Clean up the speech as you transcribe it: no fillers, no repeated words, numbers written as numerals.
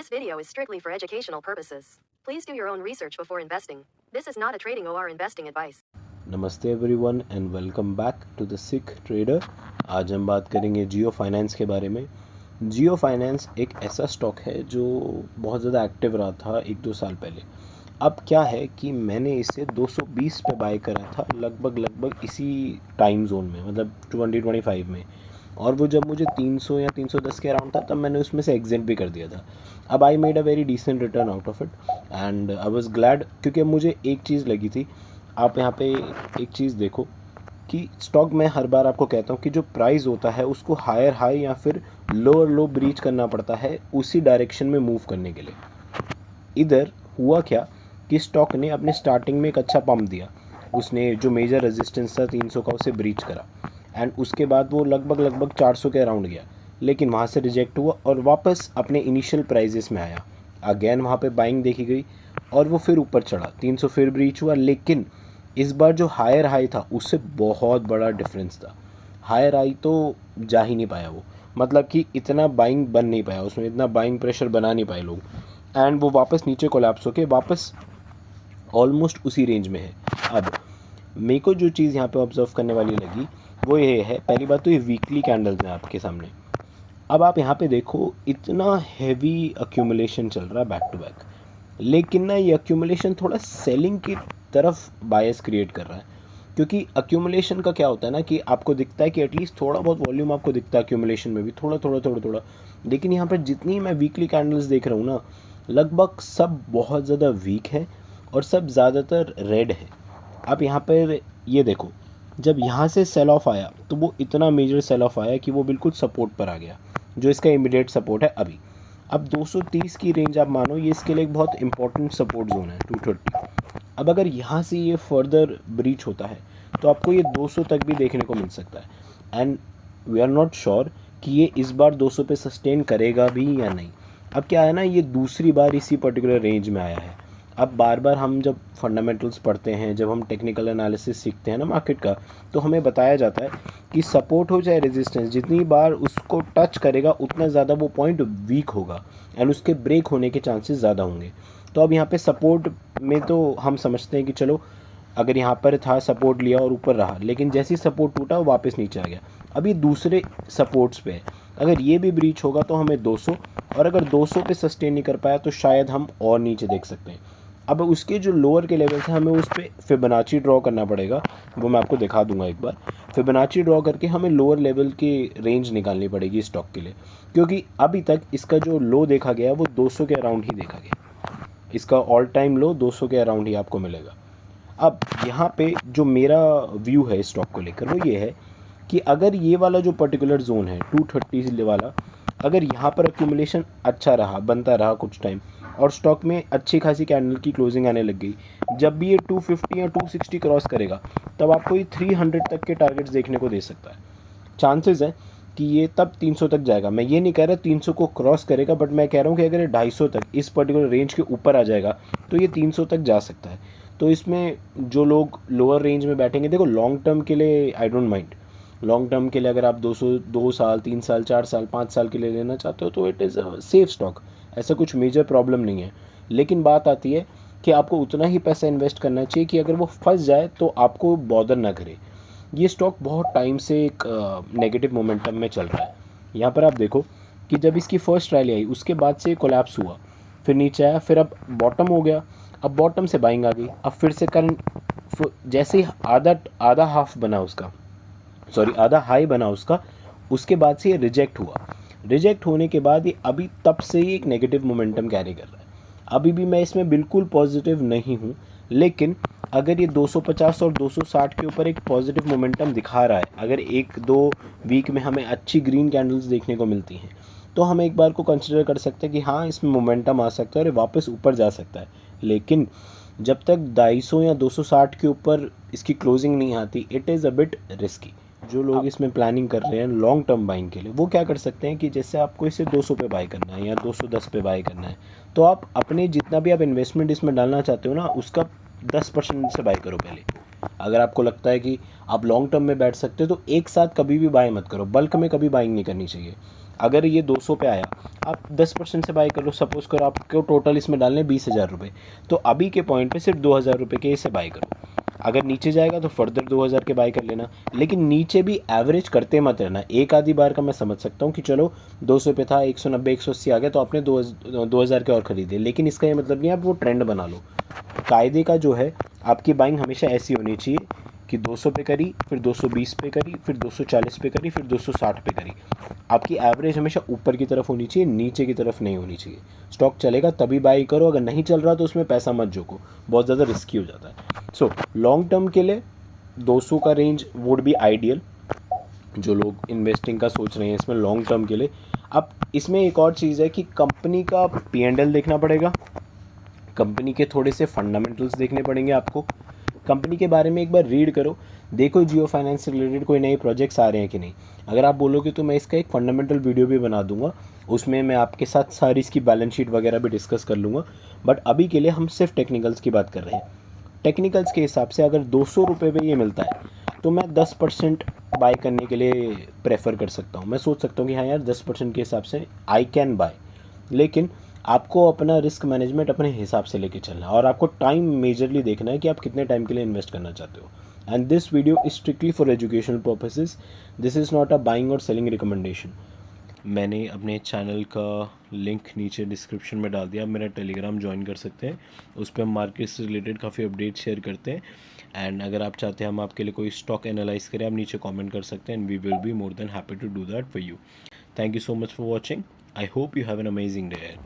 This video is strictly for educational purposes. Please do your own research before investing. This is not a trading or investing advice. नमस्ते everyone and welcome back to the Sikh trader. आज हम बात करेंगे जियो finance के बारे में। जियो finance एक ऐसा स्टॉक है जो बहुत ज़्यादा एक्टिव रहा था 1-2 साल पहले। अब क्या है कि मैंने इसे 220 पे बाय करा था लगभग इसी टाइम जोन में, मतलब 2025 में, और वो जब मुझे 300 या 310 के अराउंड था तब मैंने उसमें से एग्जिट भी कर दिया था। अब I made a very decent return out of it and I was glad, क्योंकि मुझे एक चीज़ लगी थी। आप यहाँ पे एक चीज़ देखो कि स्टॉक में हर बार आपको कहता हूँ कि जो प्राइस होता है उसको हायर हाई या फिर लोअर लो ब्रीच करना पड़ता है उसी डायरेक्शन में मूव करने के लिए। इधर हुआ क्या कि स्टॉक ने अपने स्टार्टिंग में एक अच्छा पंप दिया, उसने जो मेजर रेजिस्टेंस था 300 का उसे ब्रीच करा एंड उसके बाद वो लगभग 400 के अराउंड गया, लेकिन वहाँ से रिजेक्ट हुआ और वापस अपने इनिशियल प्राइजेस में आया। अगेन वहाँ पे बाइंग देखी गई और वो फिर ऊपर चढ़ा, 300 फिर ब्रीच हुआ, लेकिन इस बार जो हायर हाई था उससे बहुत बड़ा डिफरेंस था। हायर हाई तो जा ही नहीं पाया वो, मतलब कि इतना बाइंग बन नहीं पाया उसमें, इतना बाइंग प्रेशर बना नहीं पाए लोग, एंड वो वापस नीचे कोलैप्स होके वापस ऑलमोस्ट उसी रेंज में है। अब मेरे को जो चीज़ यहाँ पे ऑब्जर्व करने वाली लगी वो ये है, पहली बात तो ये वीकली कैंडल्स हैं आपके सामने। अब आप यहाँ पे देखो इतना हैवी अक्यूमुलेशन चल रहा है बैक टू बैक, लेकिन ना ये अक्यूमुलेशन थोड़ा सेलिंग की तरफ बायस क्रिएट कर रहा है। क्योंकि अक्यूमुलेशन का क्या होता है ना कि आपको दिखता है कि एटलीस्ट थोड़ा बहुत वॉल्यूम आपको दिखता है अक्यूमुलेशन में भी, थोड़ा, लेकिन यहाँ पर जितनी मैं वीकली कैंडल्स देख रहा हूँ ना, लगभग सब बहुत ज़्यादा वीक है और सब ज़्यादातर रेड है। आप यहाँ पर ये देखो, जब यहाँ से सेल ऑफ आया तो वो इतना मेजर सेल ऑफ आया कि वो बिल्कुल सपोर्ट पर आ गया, जो इसका इमीडिएट सपोर्ट है अभी। अब 230 की रेंज आप मानो ये इसके लिए एक बहुत इंपॉर्टेंट सपोर्ट जोन है 230। अब अगर यहाँ से ये फर्दर ब्रीच होता है तो आपको ये 200 तक भी देखने को मिल सकता है, and we are not sure कि ये इस बार 200 पे सस्टेन करेगा भी या नहीं। अब क्या है ना, ये दूसरी बार इसी पर्टिकुलर रेंज में आया है। अब बार बार हम जब फंडामेंटल्स पढ़ते हैं, जब हम टेक्निकल एनालिसिस सीखते हैं ना मार्केट का, तो हमें बताया जाता है कि सपोर्ट हो चाहे रेजिस्टेंस, जितनी बार उसको टच करेगा उतना ज़्यादा वो पॉइंट वीक होगा एंड उसके ब्रेक होने के चांसेस ज़्यादा होंगे। तो अब यहाँ पे सपोर्ट में तो हम समझते हैं कि चलो अगर यहाँ पर था सपोर्ट लिया और ऊपर रहा, लेकिन जैसे ही सपोर्ट टूटा वो वापस नीचे आ गया। अब ये दूसरे सपोर्ट्स पे है, अगर ये भी ब्रीच होगा तो हमें 200, और अगर 200 पे सस्टेन नहीं कर पाया तो शायद हम और नीचे देख सकते हैं। अब उसके जो लोअर के लेवल्स हैं हमें उस पर फिबोनाची ड्रॉ करना पड़ेगा, वो मैं आपको दिखा दूंगा एक बार। फिबोनाची ड्रॉ करके हमें लोअर लेवल की रेंज निकालनी पड़ेगी स्टॉक के लिए, क्योंकि अभी तक इसका जो लो देखा गया वो 200 के अराउंड ही देखा गया। इसका ऑल टाइम लो 200 के अराउंड ही आपको मिलेगा। अब यहाँ पे जो मेरा व्यू है स्टॉक को लेकर वो ये है कि अगर ये वाला जो पर्टिकुलर जोन है 230 वाला, अगर यहाँ पर अक्यूमुलेशन अच्छा रहा, बनता रहा कुछ टाइम, और स्टॉक में अच्छी खासी कैंडल की क्लोजिंग आने लग गई, जब भी ये 250 या 260 क्रॉस करेगा तब आपको ये 300 तक के टारगेट्स देखने को दे सकता है। चांसेस है कि ये तब 300 तक जाएगा। मैं ये नहीं कह रहा 300 को क्रॉस करेगा, बट मैं कह रहा हूँ कि अगर ये 250 तक इस पर्टिकुलर रेंज के ऊपर आ जाएगा तो ये 300 तक जा सकता है। तो इसमें जो लोग लोअर रेंज में बैठेंगे, देखो लॉन्ग टर्म के लिए I don't mind, long term के लिए अगर आप 2 साल 3 साल 4 साल 5 साल के लिए लेना चाहते हो तो it is a safe stock, ऐसा कुछ मेजर प्रॉब्लम नहीं है। लेकिन बात आती है कि आपको उतना ही पैसा इन्वेस्ट करना चाहिए कि अगर वो फंस जाए तो आपको बॉदर ना करे। ये स्टॉक बहुत टाइम से एक नेगेटिव मोमेंटम में चल रहा है। यहाँ पर आप देखो कि जब इसकी फर्स्ट रैली आई उसके बाद से कोलैप्स हुआ, फिर नीचे आया, फिर अब बॉटम हो गया, अब बॉटम से बाइंग आ गई, अब फिर से करंट जैसे ही आधा हाफ बना उसका, सॉरी आधा हाई बना उसका, उसके बाद से ये रिजेक्ट हुआ। रिजेक्ट होने के बाद ये अभी तब से ही एक नेगेटिव मोमेंटम कैरी कर रहा है। अभी भी मैं इसमें बिल्कुल पॉजिटिव नहीं हूँ, लेकिन अगर ये 250 और 260 के ऊपर एक पॉजिटिव मोमेंटम दिखा रहा है, अगर 1-2 वीक में हमें अच्छी ग्रीन कैंडल्स देखने को मिलती हैं, तो हम एक बार को कंसिडर कर सकते हैं कि हाँ इसमें मोमेंटम आ सकता है और ये वापस ऊपर जा सकता है। लेकिन जब तक 250 या 260 के ऊपर इसकी क्लोजिंग नहीं आती, it is a bit risky. जो लोग इसमें प्लानिंग कर रहे हैं लॉन्ग टर्म बाइंग के लिए, वो क्या कर सकते हैं कि जैसे आपको इसे 200 पे बाय करना है या 210 पे बाय करना है, तो आप अपने जितना भी आप इन्वेस्टमेंट इसमें डालना चाहते हो ना, उसका 10% से बाय करो पहले। अगर आपको लगता है कि आप लॉन्ग टर्म में बैठ सकते हो तो एक साथ कभी भी बाय मत करो, बल्क में कभी बाइंग नहीं करनी चाहिए। अगर ये 200 पे आया, आप 10% से बाई कर लो। सपोज़ करो आपको टोटल इसमें डालने 20,000 रुपये, तो अभी के पॉइंट पे सिर्फ 2,000 रुपये के इसे बाई करो। अगर नीचे जाएगा तो फर्दर 2,000 के बाई कर लेना, लेकिन नीचे भी एवरेज करते मत रहना। एक आधी बार का मैं समझ सकता हूँ कि चलो 200 पे था, 190 180 आ गया तो आपने 2,000 के और ख़रीदे, लेकिन इसका ये मतलब नहीं आप वो ट्रेंड बना लो। कायदे का जो है, आपकी बाइंग हमेशा ऐसी होनी चाहिए कि 200 पे करी, फिर 220 पे करी, फिर 240 पे करी, फिर 260 पे करी। आपकी एवरेज हमेशा ऊपर की तरफ होनी चाहिए, नीचे की तरफ नहीं होनी चाहिए। स्टॉक चलेगा तभी बाई करो, अगर नहीं चल रहा तो उसमें पैसा मत झोंको, बहुत ज़्यादा रिस्की हो जाता है। सो लॉन्ग टर्म के लिए 200 का रेंज वुड बी आइडियल, जो लोग इन्वेस्टिंग का सोच रहे हैं इसमें लॉन्ग टर्म के लिए। अब इसमें एक और चीज़ है कि कंपनी का P&L देखना पड़ेगा, कंपनी के थोड़े से फंडामेंटल्स देखने पड़ेंगे आपको। कंपनी के बारे में एक बार रीड करो, देखो जियो फाइनेंस से रिलेटेड कोई नए प्रोजेक्ट्स आ रहे हैं कि नहीं। अगर आप बोलोगे तो मैं इसका एक फंडामेंटल वीडियो भी बना दूंगा, उसमें मैं आपके साथ सारी इसकी बैलेंस शीट वगैरह भी डिस्कस कर लूँगा। बट अभी के लिए हम सिर्फ टेक्निकल्स की बात कर रहे हैं। टेक्निकल्स के हिसाब से अगर 200 रुपये पे ये मिलता है तो मैं 10% बाय करने के लिए प्रेफर कर सकता हूँ। मैं सोच सकता हूँ कि हाँ यार 10% के हिसाब से आई कैन बाय, लेकिन आपको अपना रिस्क मैनेजमेंट अपने हिसाब से लेके चलना है और आपको टाइम मेजरली देखना है कि आप कितने टाइम के लिए इन्वेस्ट करना चाहते हो। And this video is strictly for educational purposes, this is not a buying और सेलिंग रिकमेंडेशन। मैंने अपने चैनल का लिंक नीचे डिस्क्रिप्शन में डाल दिया, आप मेरा टेलीग्राम ज्वाइन कर सकते हैं, उस पर हम मार्केट से रिलेटेड काफ़ी अपडेट शेयर करते हैं। एंड अगर आप चाहते हैं हम आपके लिए कोई स्टॉक एनालाइज करें, आप नीचे कमेंट कर सकते हैं and we will be more than happy to do that for you. Thank you so much for watching, I hope you have an amazing day.